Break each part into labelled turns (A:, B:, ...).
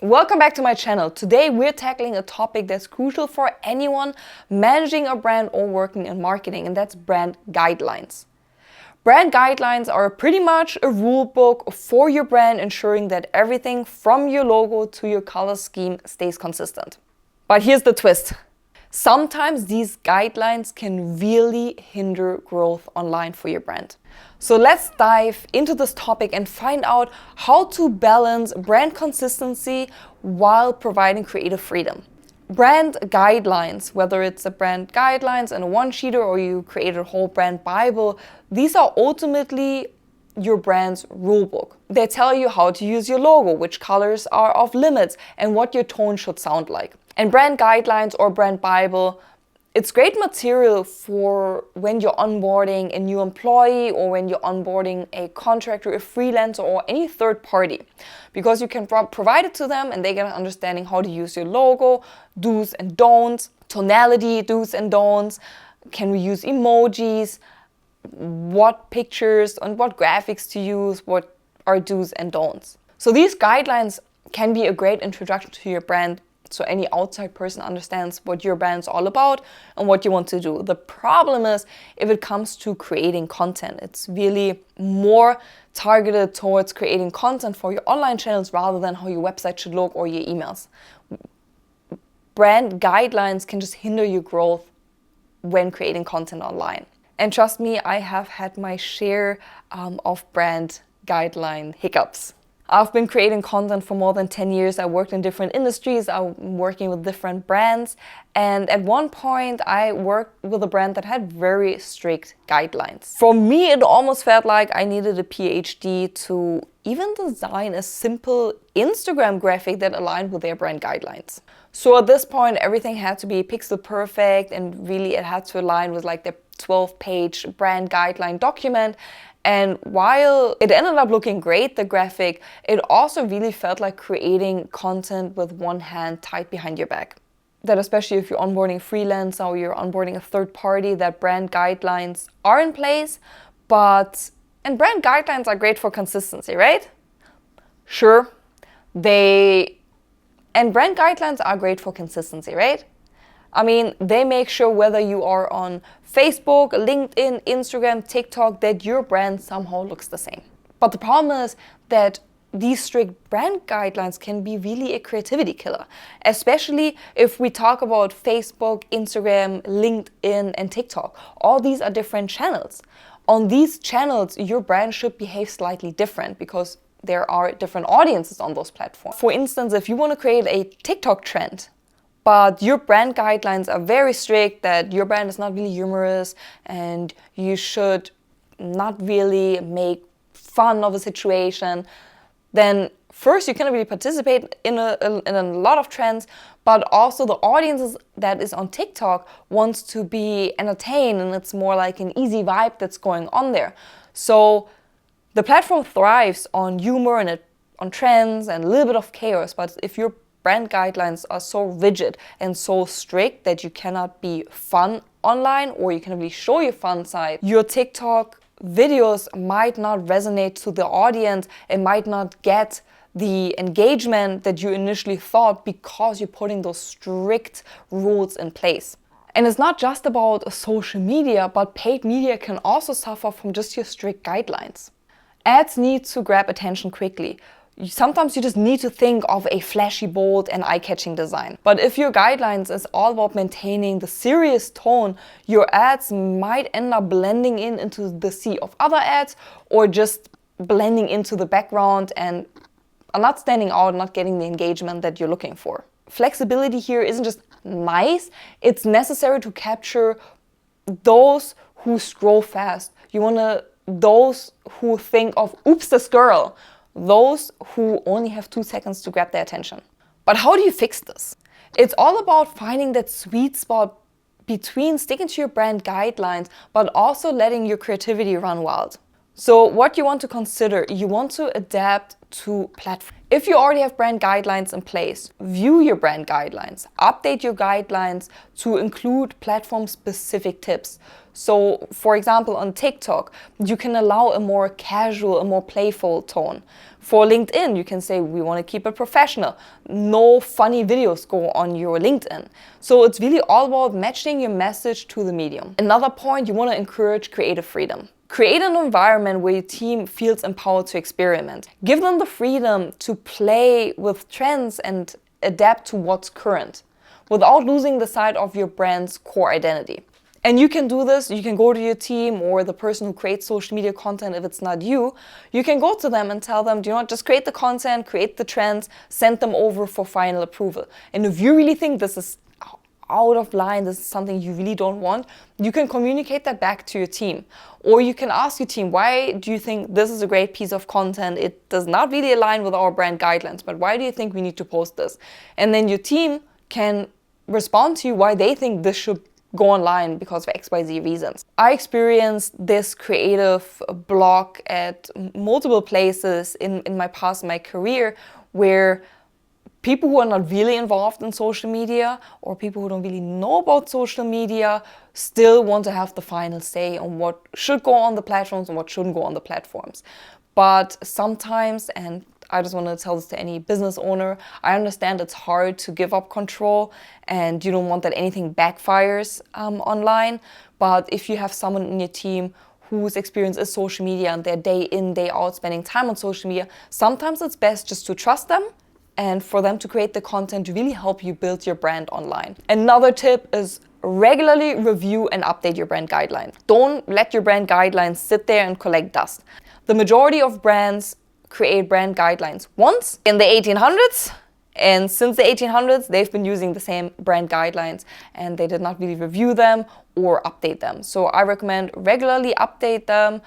A: Welcome back to my channel. Today we're tackling a topic that's crucial for anyone managing a brand or working in marketing, and that's brand guidelines. Brand guidelines are pretty much a rule book for your brand, ensuring that everything from your logo to your color scheme stays consistent. But here's the twist. Sometimes these guidelines can really hinder growth online for your brand. So let's dive into this topic and find out how to balance brand consistency while providing creative freedom. Brand guidelines, whether it's a brand guidelines and a one-sheeter or you create a whole brand Bible, these are ultimately your brand's rulebook. They tell you how to use your logo, which colors are off limits, and what your tone should sound like. And brand guidelines or brand Bible, it's great material for when you're onboarding a new employee or when you're onboarding a contractor, a freelancer, or any third party. Because you can provide it to them and they get an understanding how to use your logo, do's and don'ts, tonality, do's and don'ts. Can we use emojis? What pictures and what graphics to use? What are do's and don'ts? So these guidelines can be a great introduction to your brand, so any outside person understands what your brand's all about and what you want to do. The problem is if it comes to creating content, it's really more targeted towards creating content for your online channels rather than how your website should look or your emails. Brand guidelines can just hinder your growth when creating content online. And trust me, I have had my share of brand guideline hiccups. I've been creating content for more than 10 years. I worked in different industries. I'm working with different brands. And at one point, I worked with a brand that had very strict guidelines. For me, it almost felt like I needed a PhD to even design a simple Instagram graphic that aligned with their brand guidelines. So at this point, everything had to be pixel perfect, and really it had to align with like the 12-page brand guideline document. And while it ended up looking great, the graphic, it also really felt like creating content with one hand tied behind your back. That especially if you're onboarding freelance or you're onboarding a third party, that brand guidelines are in place, and brand guidelines are great for consistency, right? Sure, and brand guidelines are great for consistency, right? I mean, they make sure whether you are on Facebook, LinkedIn, Instagram, TikTok, that your brand somehow looks the same. But the problem is that these strict brand guidelines can be really a creativity killer, especially if we talk about Facebook, Instagram, LinkedIn, and TikTok. All these are different channels. On these channels, your brand should behave slightly different because there are different audiences on those platforms. For instance, if you want to create a TikTok trend, but your brand guidelines are very strict, that your brand is not really humorous and you should not really make fun of a situation, then first you cannot really participate in a lot of trends, but also the audiences that is on TikTok wants to be entertained, and it's more like an easy vibe that's going on there. So the platform thrives on humor and on trends and a little bit of chaos, but if your brand guidelines are so rigid and so strict that you cannot be fun online or you cannot really show your fun side, your TikTok videos might not resonate to the audience. It might not get the engagement that you initially thought because you're putting those strict rules in place. And it's not just about social media, but paid media can also suffer from just your strict guidelines. Ads need to grab attention quickly. Sometimes you just need to think of a flashy, bold, and eye-catching design. But if your guidelines is all about maintaining the serious tone, your ads might end up blending into the sea of other ads or just blending into the background and are not standing out, not getting the engagement that you're looking for. Flexibility here isn't just nice, it's necessary to capture those who scroll fast. Those who think of, oops, this girl. Those who only have 2 seconds to grab their attention. But how do you fix this? It's all about finding that sweet spot between sticking to your brand guidelines, but also letting your creativity run wild. So what you want to consider, you want to adapt to platforms. If you already have brand guidelines in place, view your brand guidelines, update your guidelines to include platform-specific tips. So, for example, on TikTok, you can allow a more casual, a more playful tone. For LinkedIn, you can say we want to keep it professional. No funny videos go on your LinkedIn. So it's really all about matching your message to the medium. Another point, you want to encourage creative freedom. Create an environment where your team feels empowered to experiment. Give them the freedom to play with trends and adapt to what's current without losing the sight of your brand's core identity. And you can do this, you can go to your team or the person who creates social media content if it's not you. You can go to them and tell them, do you not just create the content, create the trends, send them over for final approval. And if you really think this is out of line, this is something you really don't want, you can communicate that back to your team. Or you can ask your team, why do you think this is a great piece of content? It does not really align with our brand guidelines, but why do you think we need to post this? And then your team can respond to you why they think this should go online because of XYZ reasons. I experienced this creative block at multiple places in my past, my career, where people who are not really involved in social media or people who don't really know about social media still want to have the final say on what should go on the platforms and what shouldn't go on the platforms. But sometimes, and I just want to tell this to any business owner, I understand it's hard to give up control and you don't want that anything backfires online. But if you have someone in your team whose experience is social media and they're day in, day out spending time on social media, sometimes it's best just to trust them and for them to create the content to really help you build your brand online. Another tip is regularly review and update your brand guidelines. Don't let your brand guidelines sit there and collect dust. The majority of brands create brand guidelines once in the 1800s, and since the 1800s they've been using the same brand guidelines and they did not really review them or update them. So I recommend regularly update them,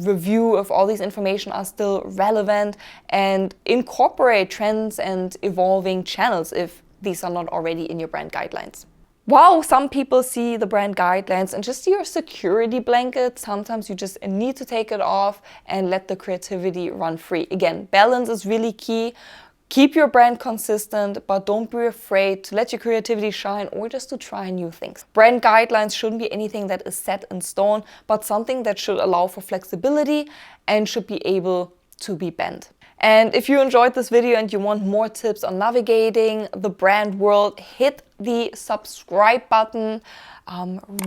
A: review if all these information are still relevant, and incorporate trends and evolving channels if these are not already in your brand guidelines. Wow, some people see the brand guidelines and just see your security blanket. Sometimes you just need to take it off and let the creativity run free. Again, balance is really key. Keep your brand consistent, but don't be afraid to let your creativity shine or just to try new things. Brand guidelines shouldn't be anything that is set in stone, but something that should allow for flexibility and should be able to be bent. And if you enjoyed this video and you want more tips on navigating the brand world, hit the subscribe button,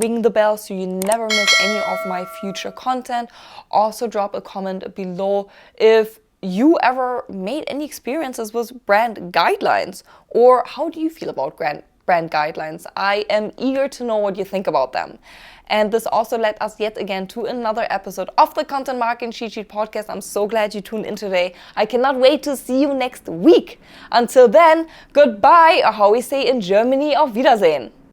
A: ring the bell so you never miss any of my future content. Also drop a comment below if you ever made any experiences with brand guidelines, or how do you feel about brand guidelines? I am eager to know what you think about them. And this also led us yet again to another episode of the Content Marketing Cheat Sheet podcast. I'm so glad you tuned in today. I cannot wait to see you next week. Until then, goodbye, or how we say in Germany, auf Wiedersehen.